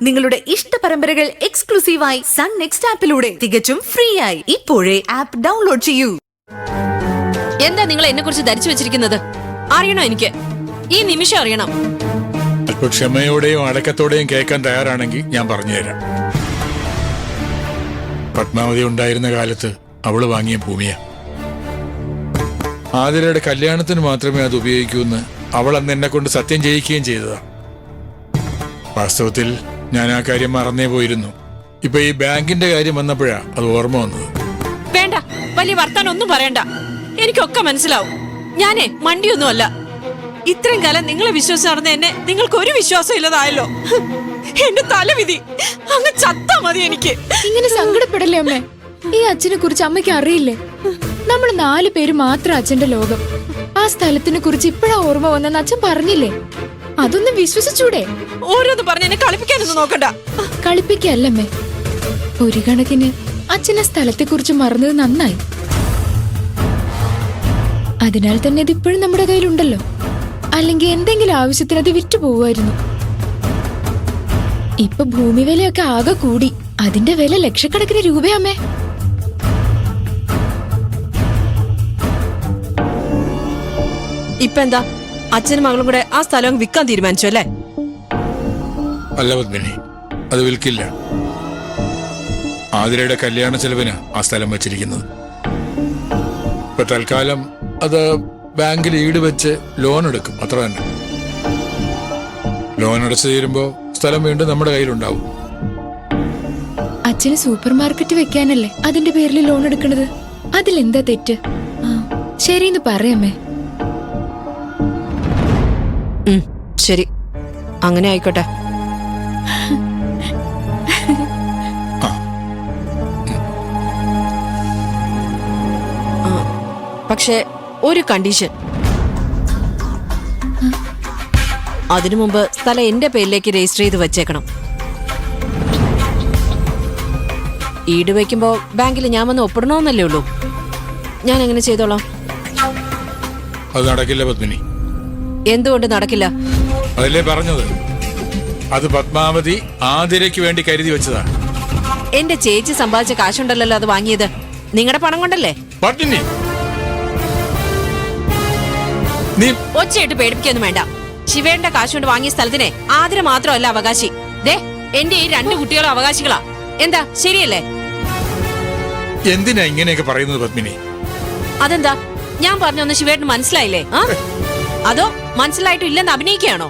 നിങ്ങളുടെ ഇഷ്ട പരമ്പരകൾ എക്സ്ക്ലൂസീവായി സൺ നെക്സ്റ്റ് ആപ്പിലൂടെ തികച്ചും ഫ്രീ ആയി ഇപ്പോഴേ ആപ്പ് ഡൗൺലോഡ് ചെയ്യൂ. എന്താ നിങ്ങൾ എന്നെ കുറിച്ച് ധരിച്ചു വെച്ചിരിക്കുന്നത്? അറിയണോ എനിക്ക്? ഈ നിമിഷം അറിയണം. ക്ഷമയോടെയും അടക്കത്തോടെയും കേൾക്കാൻ തയ്യാറാണെങ്കിൽ ഞാൻ പറഞ്ഞുതരാം. പത്മാവതി ഉണ്ടായിരുന്ന കാലത്ത് അവള് വാങ്ങിയ ഭൂമിയാ. ആതിരയുടെ കല്യാണത്തിന് മാത്രമേ അത് ഉപയോഗിക്കൂന്ന് അവൾ അന്ന് എന്നെ കൊണ്ട് സത്യം ചെയ്യിക്കുകയും ചെയ്തതാ. വാസ്തവത്തിൽ ഞാൻ ആ കാര്യം മറന്നേ പോയിരുന്നു. ഇപ്പൊ ഈ ബാങ്കിന്റെ കാര്യം വന്നപ്പോഴാ അത് ഓർമ്മ വന്നത്. വേണ്ട, വലിയ വർത്താനം ഒന്നും പറയണ്ട. എനിക്കൊക്കെ മനസ്സിലാവും. ഞാനേ മണ്ടിയൊന്നുമല്ല. ഇത്രയും കാലം നിങ്ങളെ വിശ്വസിച്ച് നടന്ന എന്നെ നിങ്ങൾക്ക് ഒരു വിശ്വാസം ഇല്ലതായല്ലോ. എന്റെ തലവിധി. അങ്ങ് ചത്താ മതി എനിക്ക്. ഇങ്ങനെ സങ്കടപ്പെടല്ലേ അമ്മേ. ഈ അച്ഛനെ കുറിച്ച് അമ്മയ്ക്ക് അറിയില്ലേ? നമ്മൾ 4 പേര് മാത്രം അച്ഛന്റെ ലോകം. ആ സ്ഥലത്തിനെ കുറിച്ച് ഇപ്പഴാ ഓർമ്മ വന്നെന്ന് അച്ഛൻ പറഞ്ഞില്ലേ? അതൊന്നും വിശ്വസിച്ചൂടെ? ഓരോന്ന് പറഞ്ഞ് എന്നെ കളിപ്പിക്കാനൊന്നും നോക്കണ്ട. കളിപ്പിക്കല്ലമ്മേ. ഒരു കണക്കിന് അച്ഛനെ സ്ഥലത്തെ കുറിച്ച് മറന്നത് നന്നായി. അതിനാൽ തന്നെ അത് ഇപ്പോഴും നമ്മുടെ കയ്യിലുണ്ടല്ലോ. അല്ലെങ്കിൽ എന്തെങ്കിലും ആവശ്യത്തിന് അത് വിറ്റു പോവുമായിരുന്നു. ഇപ്പൊ ഭൂമി വിലയൊക്കെ ആകെ കൂടി. അതിന്റെ വില ലക്ഷക്കണക്കിന് രൂപയാമേ. ഇപ്പൊ എന്താ അച്ഛനും മകളും കൂടെ ആ സ്ഥലം വിൽക്കാൻ തീരുമാനിച്ചു അല്ലേ? അല്ല പത്മിനി, അത് വിൽക്കില്ല. ആതിരയുടെ കല്യാണ ചെലവിന് ആ സ്ഥലം വെച്ചിരിക്കുന്നത്. ഇപ്പൊ തൽക്കാലം അത് ബാങ്കിൽ ഈട് വെച്ച് ലോൺ എടുക്കും, അത്ര തന്നെ. ലോൺ അടച്ചു തീരുമ്പോ സ്ഥലം വീണ്ടും നമ്മുടെ കയ്യിലുണ്ടാവും. അച്ഛന് സൂപ്പർ മാർക്കറ്റ് വെക്കാനല്ലേ അതിന്റെ പേരിൽ ലോൺ എടുക്കണത്? അതിലെന്താ തെറ്റ്? ശരിന്ന് പറയമ്മേ. ശരി, അങ്ങനെ ആയിക്കോട്ടെ. പക്ഷെ ഒരു കണ്ടീഷൻ. അതിനു മുമ്പ് സ്ഥലം എന്റെ പേരിലേക്ക് രജിസ്റ്റർ ചെയ്ത് വെച്ചേക്കണം. ഈട് വയ്ക്കുമ്പോ ബാങ്കിൽ ഞാൻ വന്ന് ഒപ്പിടണമെന്നല്ലേ ഉള്ളൂ. ഞാൻ എങ്ങനെ ചെയ്തോളാം? അത് നടക്കില്ല പത്മിനി. എന്തുകൊണ്ട് നടക്കില്ല? അതല്ലേ പറഞ്ഞത്. അത് പത്മാവതി ആതിരയ്ക്ക് വേണ്ടി കരുതി വെച്ചതാ. എന്റെ ചേച്ചി സമ്പാദിച്ച കാശുണ്ടല്ലോ അത് വാങ്ങിയത്. നിങ്ങളുടെ പണം കൊണ്ടല്ലേ? പത്മിനി, നീ ഒച്ചയായിട്ട് പേടിപ്പിക്കൊന്നും വേണ്ട. ശിവേന്റെ കാശ് കൊണ്ട് വാങ്ങിയ സ്ഥലത്തിനെ ആതിര മാത്രമല്ല അവകാശി. ദേ, എന്റെ ഈ 2 കുട്ടികളും അവകാശികളാ. എന്താ ശരിയല്ലേ? എന്തിനാ ഇങ്ങനെയൊക്കെ പറയുന്നത് പത്മിനി? അതെന്താ ഞാൻ പറഞ്ഞൊന്ന് ശിവേട്ടന് മനസ്സിലായില്ലേ? അതോ മനസ്സിലായിട്ടും ഇല്ലെന്ന് അഭിനയിക്കുകയാണോ?